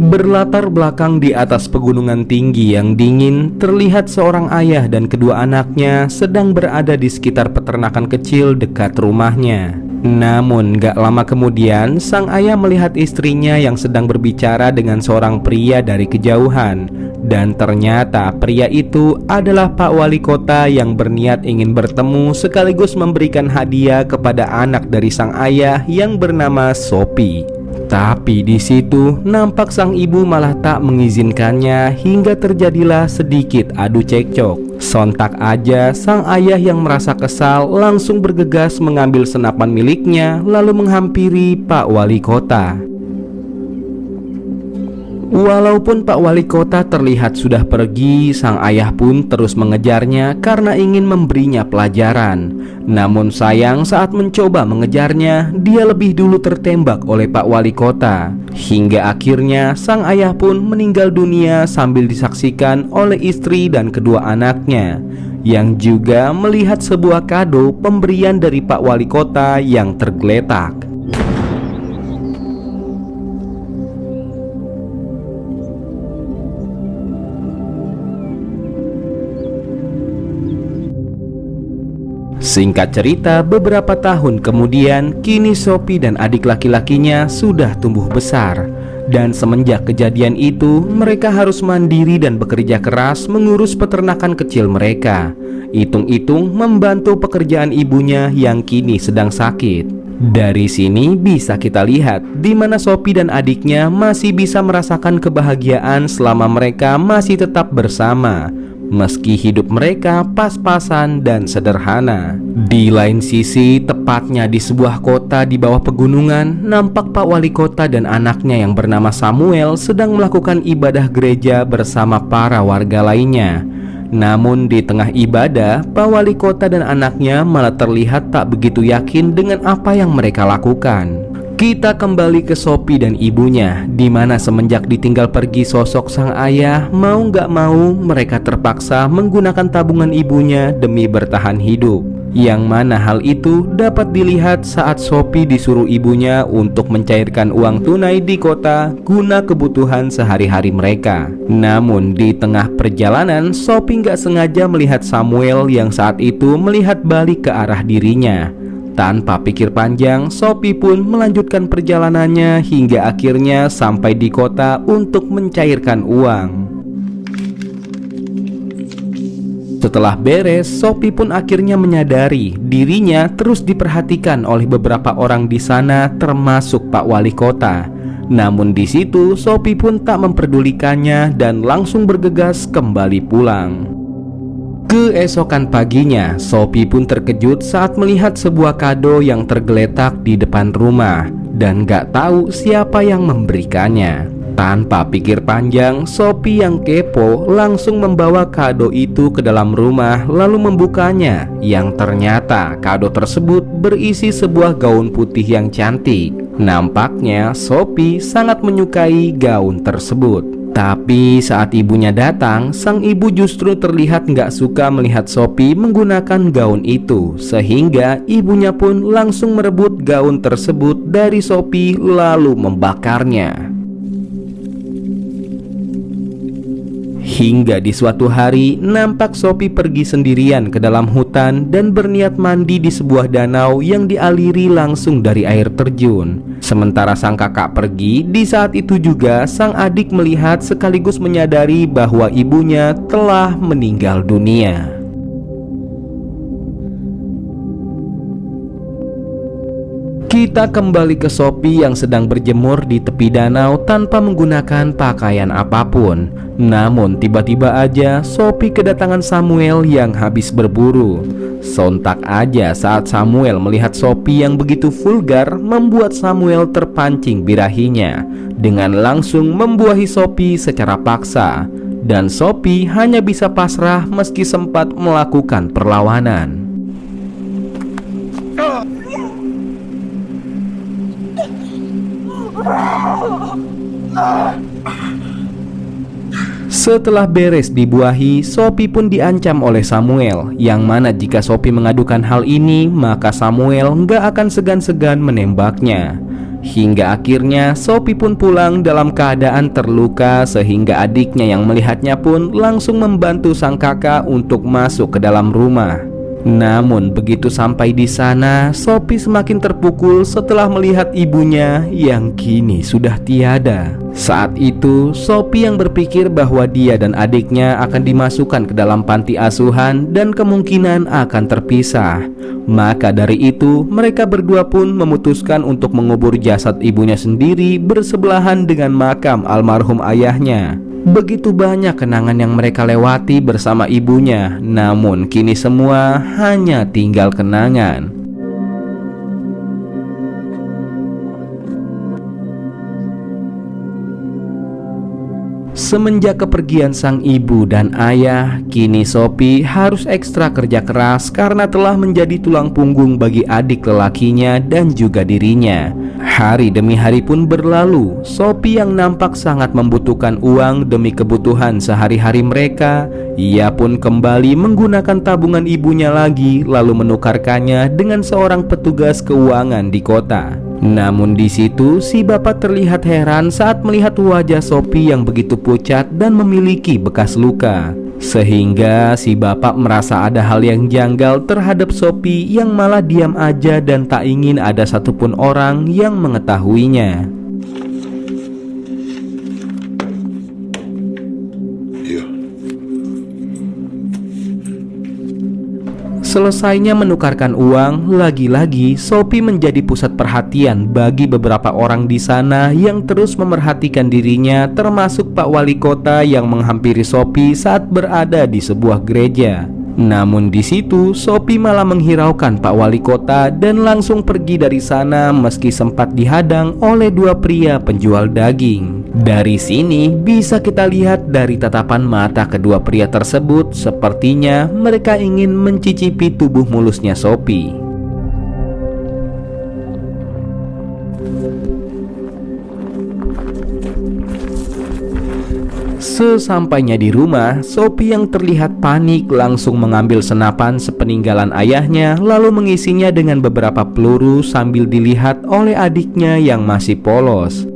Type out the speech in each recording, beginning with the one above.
Berlatar belakang di atas pegunungan tinggi yang dingin, terlihat seorang ayah dan kedua anaknya sedang berada di sekitar peternakan kecil dekat rumahnya. Namun gak lama kemudian, sang ayah melihat istrinya yang sedang berbicara dengan seorang pria dari kejauhan. Dan ternyata pria itu adalah Pak Wali Kota yang berniat ingin bertemu sekaligus memberikan hadiah kepada anak dari sang ayah yang bernama Sophie. Tapi di situ nampak sang ibu malah tak mengizinkannya hingga terjadilah sedikit adu cekcok. Sontak aja sang ayah yang merasa kesal langsung bergegas mengambil senapan miliknya lalu menghampiri Pak Wali Kota. Walaupun Pak Wali Kota terlihat sudah pergi, sang ayah pun terus mengejarnya karena ingin memberinya pelajaran. Namun sayang saat mencoba mengejarnya, dia lebih dulu tertembak oleh Pak Wali Kota. Hingga akhirnya sang ayah pun meninggal dunia sambil disaksikan oleh istri dan kedua anaknya, yang juga melihat sebuah kado pemberian dari Pak Wali Kota yang tergeletak. Singkat cerita, beberapa tahun kemudian, kini Sophie dan adik laki-lakinya sudah tumbuh besar. Dan semenjak kejadian itu, mereka harus mandiri dan bekerja keras mengurus peternakan kecil mereka. Hitung-hitung membantu pekerjaan ibunya yang kini sedang sakit. Dari sini bisa kita lihat di mana Sophie dan adiknya masih bisa merasakan kebahagiaan selama mereka masih tetap bersama. Meski hidup mereka pas-pasan dan sederhana. Di lain sisi, tepatnya di sebuah kota di bawah pegunungan, nampak Pak Wali Kota dan anaknya yang bernama Samuel sedang melakukan ibadah gereja bersama para warga lainnya. Namun di tengah ibadah, Pak Wali Kota dan anaknya malah terlihat tak begitu yakin dengan apa yang mereka lakukan. Kita kembali ke Sophie dan ibunya, di mana semenjak ditinggal pergi sosok sang ayah, mau gak mau mereka terpaksa menggunakan tabungan ibunya demi bertahan hidup. Yang mana hal itu dapat dilihat saat Sophie disuruh ibunya untuk mencairkan uang tunai di kota guna kebutuhan sehari-hari mereka. Namun di tengah perjalanan, Sophie gak sengaja melihat Samuel yang saat itu melihat balik ke arah dirinya. Tanpa pikir panjang, Sophie pun melanjutkan perjalanannya hingga akhirnya sampai di kota untuk mencairkan uang. Setelah beres, Sophie pun akhirnya menyadari dirinya terus diperhatikan oleh beberapa orang di sana, termasuk Pak Wali Kota. Namun di situ Sophie pun tak memperdulikannya dan langsung bergegas kembali pulang. Keesokan paginya, Sophie pun terkejut saat melihat sebuah kado yang tergeletak di depan rumah dan gak tahu siapa yang memberikannya. Tanpa pikir panjang, Sophie yang kepo langsung membawa kado itu ke dalam rumah lalu membukanya, yang ternyata kado tersebut berisi sebuah gaun putih yang cantik. Nampaknya Sophie sangat menyukai gaun tersebut. Tapi saat ibunya datang, sang ibu justru terlihat gak suka melihat Sophie menggunakan gaun itu, sehingga ibunya pun langsung merebut gaun tersebut dari Sophie lalu membakarnya. Hingga di suatu hari, nampak Sophie pergi sendirian ke dalam hutan dan berniat mandi di sebuah danau yang dialiri langsung dari air terjun. Sementara sang kakak pergi, di saat itu juga sang adik melihat sekaligus menyadari bahwa ibunya telah meninggal dunia. Kita kembali ke Sophie yang sedang berjemur di tepi danau tanpa menggunakan pakaian apapun. Namun tiba-tiba aja Sophie kedatangan Samuel yang habis berburu. Sontak aja saat Samuel melihat Sophie yang begitu vulgar, membuat Samuel terpancing birahinya dengan langsung membuahi Sophie secara paksa. Dan Sophie hanya bisa pasrah meski sempat melakukan perlawanan. Setelah beres dibuahi, Sophie pun diancam oleh Samuel, yang mana jika Sophie mengadukan hal ini, maka Samuel nggak akan segan-segan menembaknya. Hingga akhirnya Sophie pun pulang dalam keadaan terluka, sehingga adiknya yang melihatnya pun langsung membantu sang kakak untuk masuk ke dalam rumah. Namun begitu sampai di sana, Sophie semakin terpukul setelah melihat ibunya yang kini sudah tiada. Saat itu, Sophie yang berpikir bahwa dia dan adiknya akan dimasukkan ke dalam panti asuhan dan kemungkinan akan terpisah. Maka dari itu, mereka berdua pun memutuskan untuk mengubur jasad ibunya sendiri bersebelahan dengan makam almarhum ayahnya. Begitu banyak kenangan yang mereka lewati bersama ibunya, namun kini semua hanya tinggal kenangan. Semenjak kepergian sang ibu dan ayah, kini Sophie harus ekstra kerja keras karena telah menjadi tulang punggung bagi adik lelakinya dan juga dirinya. Hari demi hari pun berlalu, Sophie yang nampak sangat membutuhkan uang demi kebutuhan sehari-hari mereka, ia pun kembali menggunakan tabungan ibunya lagi lalu menukarkannya dengan seorang petugas keuangan di kota. Namun di situ si bapak terlihat heran saat melihat wajah Sophie yang begitu pucat dan memiliki bekas luka. Sehingga si bapak merasa ada hal yang janggal terhadap Sophie yang malah diam aja dan tak ingin ada satupun orang yang mengetahuinya. Selesainya menukarkan uang, lagi-lagi Sophie menjadi pusat perhatian bagi beberapa orang di sana yang terus memerhatikan dirinya, termasuk Pak Wali Kota yang menghampiri Sophie saat berada di sebuah gereja. Namun di situ Sophie malah menghiraukan Pak Wali Kota dan langsung pergi dari sana meski sempat dihadang oleh dua pria penjual daging. Dari sini bisa kita lihat dari tatapan mata kedua pria tersebut, sepertinya mereka ingin mencicipi tubuh mulusnya Sophie. Sesampainya di rumah, Sophie yang terlihat panik langsung mengambil senapan sepeninggalan ayahnya lalu mengisinya dengan beberapa peluru sambil dilihat oleh adiknya yang masih polos.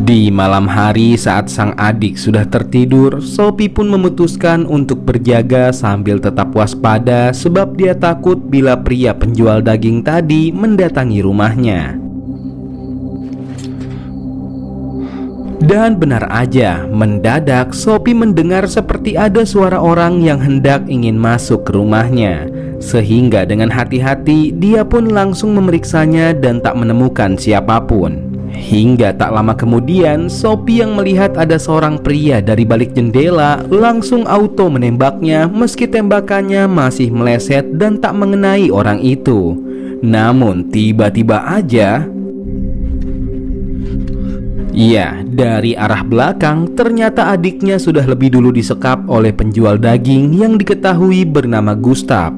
Di malam hari saat sang adik sudah tertidur, Sophie pun memutuskan untuk berjaga sambil tetap waspada sebab dia takut bila pria penjual daging tadi mendatangi rumahnya. Dan benar aja, mendadak Sophie mendengar seperti ada suara orang yang hendak ingin masuk ke rumahnya. Sehingga dengan hati-hati dia pun langsung memeriksanya dan tak menemukan siapapun. Hingga tak lama kemudian, Sophie yang melihat ada seorang pria dari balik jendela langsung auto menembaknya meski tembakannya masih meleset dan tak mengenai orang itu. Namun tiba-tiba aja, ya, dari arah belakang ternyata adiknya sudah lebih dulu disekap oleh penjual daging yang diketahui bernama Gustav.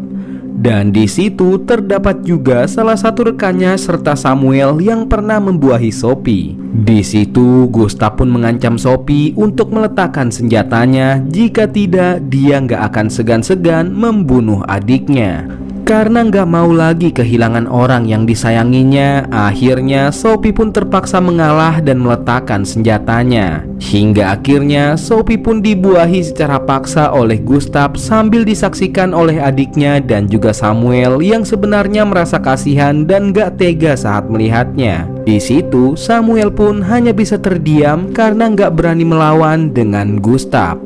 Dan di situ terdapat juga salah satu rekannya serta Samuel yang pernah membuahi Sophie. Di situ Gustav pun mengancam Sophie untuk meletakkan senjatanya, jika tidak dia nggak akan segan-segan membunuh adiknya. Karena nggak mau lagi kehilangan orang yang disayanginya, akhirnya Sophie pun terpaksa mengalah dan meletakkan senjatanya. Hingga akhirnya Sophie pun dibuahi secara paksa oleh Gustav sambil disaksikan oleh adiknya dan juga Samuel yang sebenarnya merasa kasihan dan nggak tega saat melihatnya. Di situ Samuel pun hanya bisa terdiam karena nggak berani melawan dengan Gustav.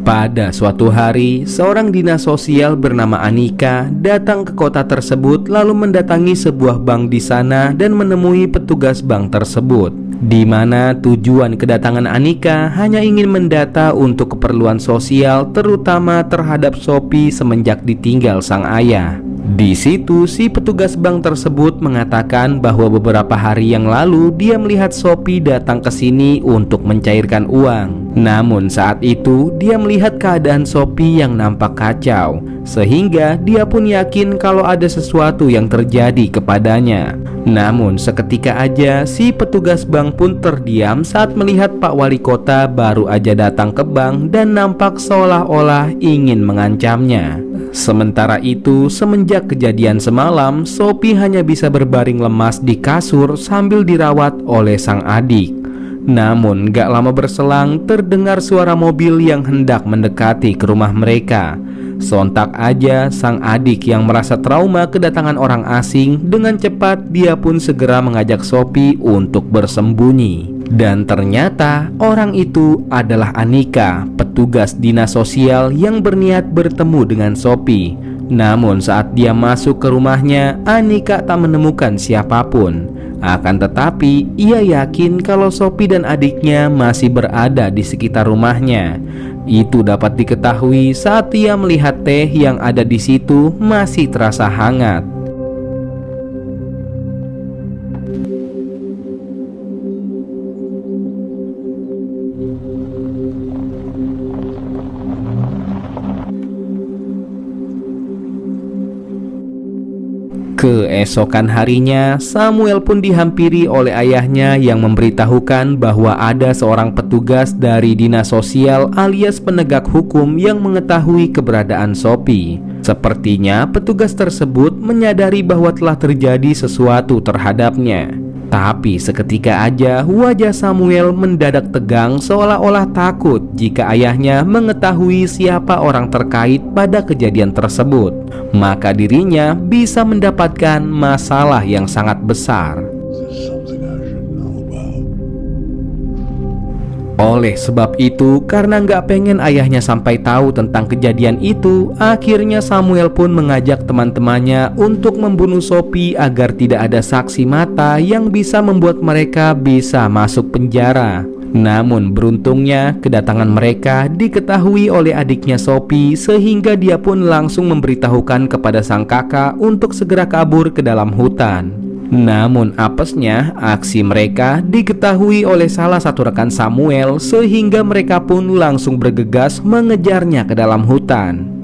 Pada suatu hari, seorang dinas sosial bernama Anika datang ke kota tersebut lalu mendatangi sebuah bank di sana dan menemui petugas bank tersebut. Di mana tujuan kedatangan Anika hanya ingin mendata untuk keperluan sosial terutama terhadap Sophie semenjak ditinggal sang ayah. Di situ si petugas bank tersebut mengatakan bahwa beberapa hari yang lalu dia melihat Sophie datang ke sini untuk mencairkan uang. Namun saat itu dia melihat keadaan Sophie yang nampak kacau, sehingga dia pun yakin kalau ada sesuatu yang terjadi kepadanya. Namun seketika aja si petugas bank pun terdiam saat melihat Pak Wali Kota baru aja datang ke bank dan nampak seolah-olah ingin mengancamnya. Sementara itu, semenjak kejadian semalam, Sophie hanya bisa berbaring lemas di kasur sambil dirawat oleh sang adik. Namun gak lama berselang terdengar suara mobil yang hendak mendekati ke rumah mereka. Sontak aja sang adik yang merasa trauma kedatangan orang asing, dengan cepat dia pun segera mengajak Sophie untuk bersembunyi. Dan ternyata orang itu adalah Anika, petugas dinas sosial yang berniat bertemu dengan Sophie. Namun saat dia masuk ke rumahnya, Anika tak menemukan siapapun. Akan tetapi ia yakin kalau Sophie dan adiknya masih berada di sekitar rumahnya. Itu dapat diketahui saat ia melihat teh yang ada di situ masih terasa hangat. Keesokan harinya, Samuel pun dihampiri oleh ayahnya yang memberitahukan bahwa ada seorang petugas dari dinas sosial alias penegak hukum yang mengetahui keberadaan Sophie. Sepertinya petugas tersebut menyadari bahwa telah terjadi sesuatu terhadapnya. Tapi seketika aja wajah Samuel mendadak tegang seolah-olah takut jika ayahnya mengetahui siapa orang terkait pada kejadian tersebut. Maka dirinya bisa mendapatkan masalah yang sangat besar. Oleh sebab itu, karena nggak pengen ayahnya sampai tahu tentang kejadian itu, akhirnya Samuel pun mengajak teman-temannya untuk membunuh Sophie agar tidak ada saksi mata yang bisa membuat mereka bisa masuk penjara. Namun beruntungnya kedatangan mereka diketahui oleh adiknya Sophie, sehingga dia pun langsung memberitahukan kepada sang kakak untuk segera kabur ke dalam hutan. Namun apesnya aksi mereka diketahui oleh salah satu rekan Samuel, sehingga mereka pun langsung bergegas mengejarnya ke dalam hutan.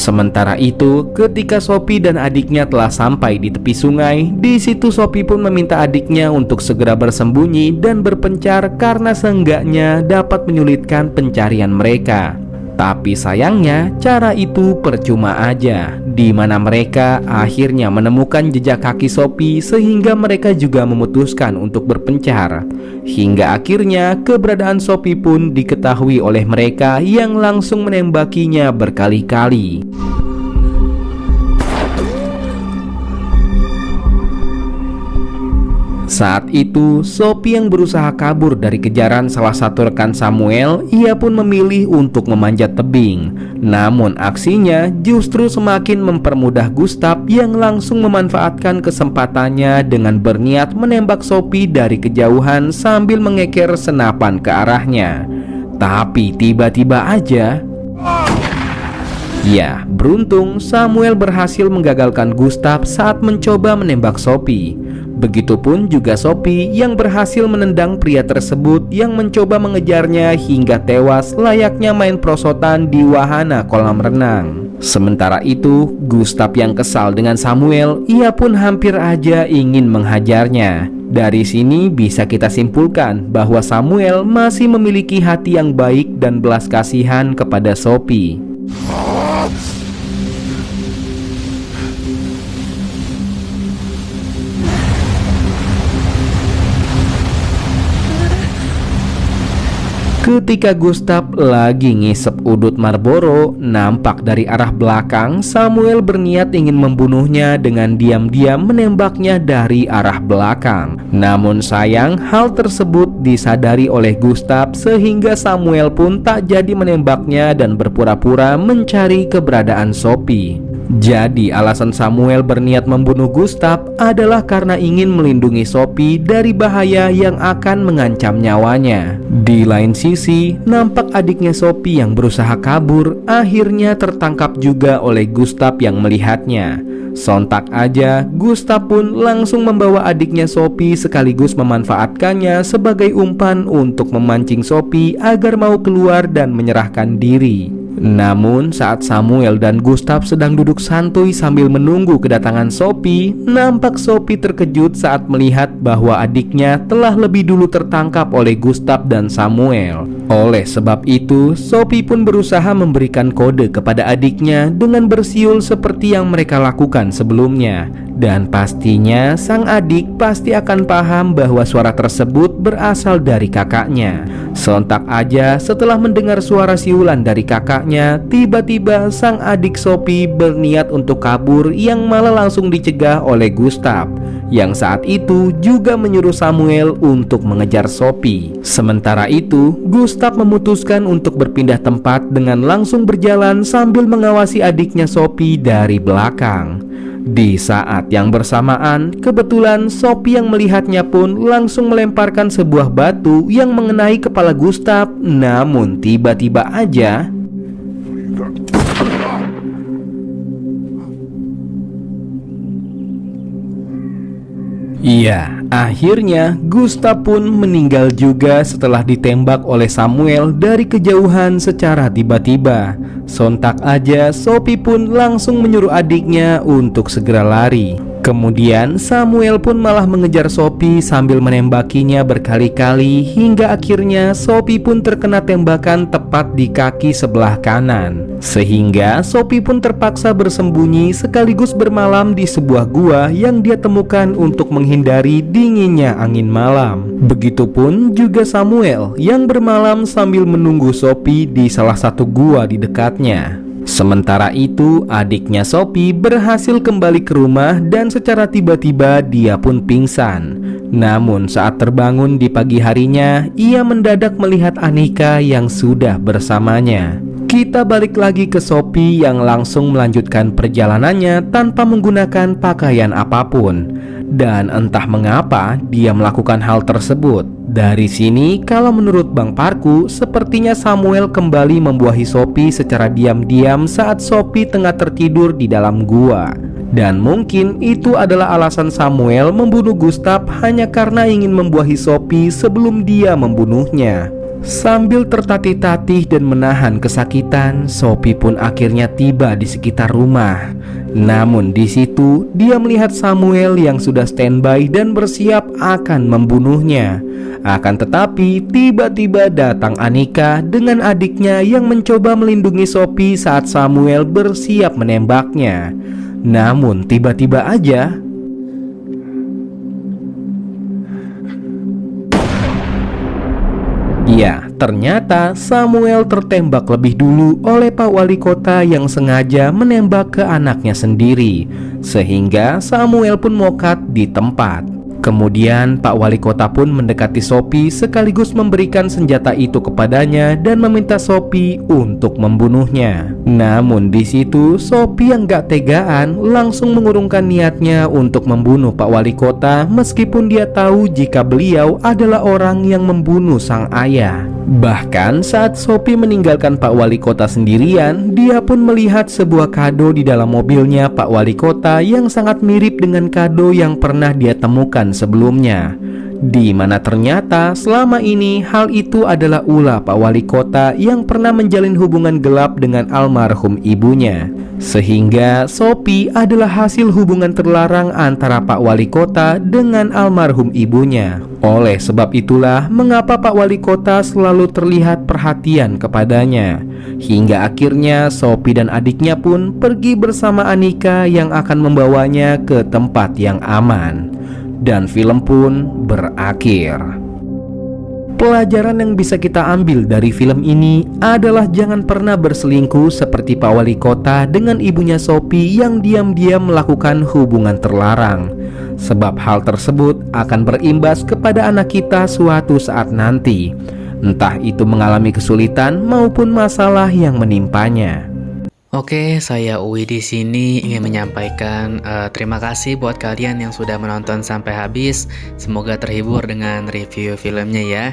Sementara itu, ketika Sophie dan adiknya telah sampai di tepi sungai, di situ Sophie pun meminta adiknya untuk segera bersembunyi dan berpencar karena seenggaknya dapat menyulitkan pencarian mereka. Tapi sayangnya cara itu percuma aja, di mana mereka akhirnya menemukan jejak kaki Sophie, sehingga mereka juga memutuskan untuk berpencar. Hingga akhirnya keberadaan Sophie pun diketahui oleh mereka yang langsung menembakinya berkali-kali. Saat itu, Sophie yang berusaha kabur dari kejaran salah satu rekan Samuel, ia pun memilih untuk memanjat tebing. Namun aksinya justru semakin mempermudah Gustav yang langsung memanfaatkan kesempatannya dengan berniat menembak Sophie dari kejauhan sambil mengeker senapan ke arahnya. Tapi tiba-tiba aja, ya, beruntung Samuel berhasil menggagalkan Gustav saat mencoba menembak Sophie. Begitupun juga Sophie yang berhasil menendang pria tersebut yang mencoba mengejarnya hingga tewas layaknya main prosotan di wahana kolam renang. Sementara itu, Gustav yang kesal dengan Samuel, ia pun hampir aja ingin menghajarnya. Dari sini bisa kita simpulkan bahwa Samuel masih memiliki hati yang baik dan belas kasihan kepada Sophie. Ketika Gustav lagi ngisep udut Marlboro, nampak dari arah belakang Samuel berniat ingin membunuhnya dengan diam-diam menembaknya dari arah belakang. Namun sayang, hal tersebut disadari oleh Gustav, sehingga Samuel pun tak jadi menembaknya dan berpura-pura mencari keberadaan Sophie. Jadi alasan Samuel berniat membunuh Gustaf adalah karena ingin melindungi Sophie dari bahaya yang akan mengancam nyawanya. Di lain sisi, nampak adiknya Sophie yang berusaha kabur akhirnya tertangkap juga oleh Gustaf yang melihatnya. Sontak aja, Gustaf pun langsung membawa adiknya Sophie sekaligus memanfaatkannya sebagai umpan untuk memancing Sophie agar mau keluar dan menyerahkan diri. Namun saat Samuel dan Gustaf sedang duduk santuy sambil menunggu kedatangan Sophie, nampak Sophie terkejut saat melihat bahwa adiknya telah lebih dulu tertangkap oleh Gustaf dan Samuel. Oleh sebab itu, Sophie pun berusaha memberikan kode kepada adiknya dengan bersiul seperti yang mereka lakukan sebelumnya. Dan pastinya sang adik pasti akan paham bahwa suara tersebut berasal dari kakaknya. Sontak aja setelah mendengar suara siulan dari kakaknya, tiba-tiba sang adik Sophie berniat untuk kabur yang malah langsung dicegah oleh Gustaf, yang saat itu juga menyuruh Samuel untuk mengejar Sophie. Sementara itu, Gustaf memutuskan untuk berpindah tempat dengan langsung berjalan sambil mengawasi adiknya Sophie dari belakang. Di saat yang bersamaan, kebetulan Sophie yang melihatnya pun langsung melemparkan sebuah batu yang mengenai kepala Gustaf. Namun tiba-tiba aja iya, akhirnya Gustaf pun meninggal juga setelah ditembak oleh Samuel dari kejauhan secara tiba-tiba. Sontak aja Sophie pun langsung menyuruh adiknya untuk segera lari. Kemudian Samuel pun malah mengejar Sophie sambil menembakinya berkali-kali hingga akhirnya Sophie pun terkena tembakan tepat di kaki sebelah kanan. Sehingga Sophie pun terpaksa bersembunyi sekaligus bermalam di sebuah gua yang dia temukan untuk menghindari dinginnya angin malam. Begitupun juga Samuel yang bermalam sambil menunggu Sophie di salah satu gua di dekatnya. Sementara itu, adiknya Sophie berhasil kembali ke rumah dan secara tiba-tiba dia pun pingsan. Namun saat terbangun di pagi harinya, ia mendadak melihat Anika yang sudah bersamanya. Kita balik lagi ke Sophie yang langsung melanjutkan perjalanannya tanpa menggunakan pakaian apapun. Dan entah mengapa dia melakukan hal tersebut. Dari sini, kalau menurut Bang Parku, sepertinya Samuel kembali membuahi Sophie secara diam-diam saat Sophie tengah tertidur di dalam gua. Dan mungkin itu adalah alasan Samuel membunuh Gustaf hanya karena ingin membuahi Sophie sebelum dia membunuhnya. Sambil tertatih-tatih dan menahan kesakitan, Sophie pun akhirnya tiba di sekitar rumah. Namun di situ dia melihat Samuel yang sudah standby dan bersiap akan membunuhnya. Akan tetapi tiba-tiba datang Anika dengan adiknya yang mencoba melindungi Sophie saat Samuel bersiap menembaknya. Namun tiba-tiba aja ya, ternyata Samuel tertembak lebih dulu oleh Pak Wali Kota yang sengaja menembak ke anaknya sendiri. Sehingga Samuel pun mokat di tempat. Kemudian Pak Wali Kota pun mendekati Sophie sekaligus memberikan senjata itu kepadanya dan meminta Sophie untuk membunuhnya. Namun di situ Sophie yang gak tegaan langsung mengurungkan niatnya untuk membunuh Pak Wali Kota meskipun dia tahu jika beliau adalah orang yang membunuh sang ayah. Bahkan saat Sophie meninggalkan Pak Wali Kota sendirian, dia pun melihat sebuah kado di dalam mobilnya Pak Wali Kota yang sangat mirip dengan kado yang pernah dia temukan sebelumnya. Di mana ternyata selama ini hal itu adalah ulah Pak Wali Kota yang pernah menjalin hubungan gelap dengan almarhum ibunya. Sehingga Sophie adalah hasil hubungan terlarang antara Pak Wali Kota dengan almarhum ibunya. Oleh sebab itulah mengapa Pak Wali Kota selalu terlihat perhatian kepadanya. Hingga akhirnya Sophie dan adiknya pun pergi bersama Anika yang akan membawanya ke tempat yang aman. Dan film pun berakhir. Pelajaran yang bisa kita ambil dari film ini adalah jangan pernah berselingkuh seperti Pak Wali Kota dengan ibunya Sophie yang diam-diam melakukan hubungan terlarang. Sebab hal tersebut akan berimbas kepada anak kita suatu saat nanti. Entah itu mengalami kesulitan maupun masalah yang menimpanya. Oke, saya Uwi di sini ingin menyampaikan terima kasih buat kalian yang sudah menonton sampai habis. Semoga terhibur dengan review filmnya ya.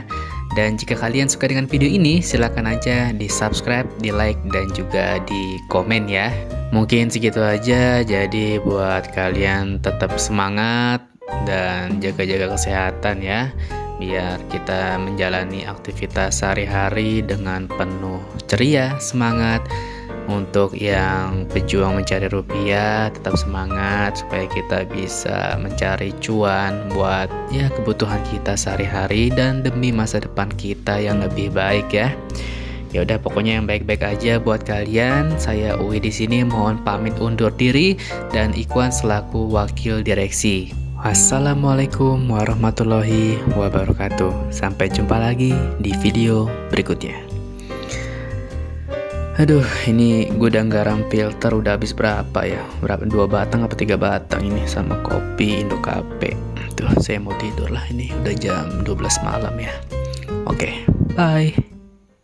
Dan jika kalian suka dengan video ini, silakan aja di subscribe, di like, dan juga di komen ya. Mungkin segitu aja, jadi buat kalian tetap semangat dan jaga-jaga kesehatan ya. Biar kita menjalani aktivitas sehari-hari dengan penuh ceria, semangat. Untuk yang pejuang mencari rupiah, tetap semangat supaya kita bisa mencari cuan buat ya kebutuhan kita sehari-hari dan demi masa depan kita yang lebih baik ya. Ya udah pokoknya yang baik-baik aja buat kalian. Saya Uwi di sini mohon pamit undur diri dan Ikhwan selaku wakil direksi. Wassalamualaikum warahmatullahi wabarakatuh. Sampai jumpa lagi di video berikutnya. Aduh, ini gudang garam filter udah habis berapa ya? Berapa? 2 batang apa 3 batang ini sama kopi Indo Cafe. Tuh, saya mau tidur lah, ini udah jam 12 malam ya. Oke, bye.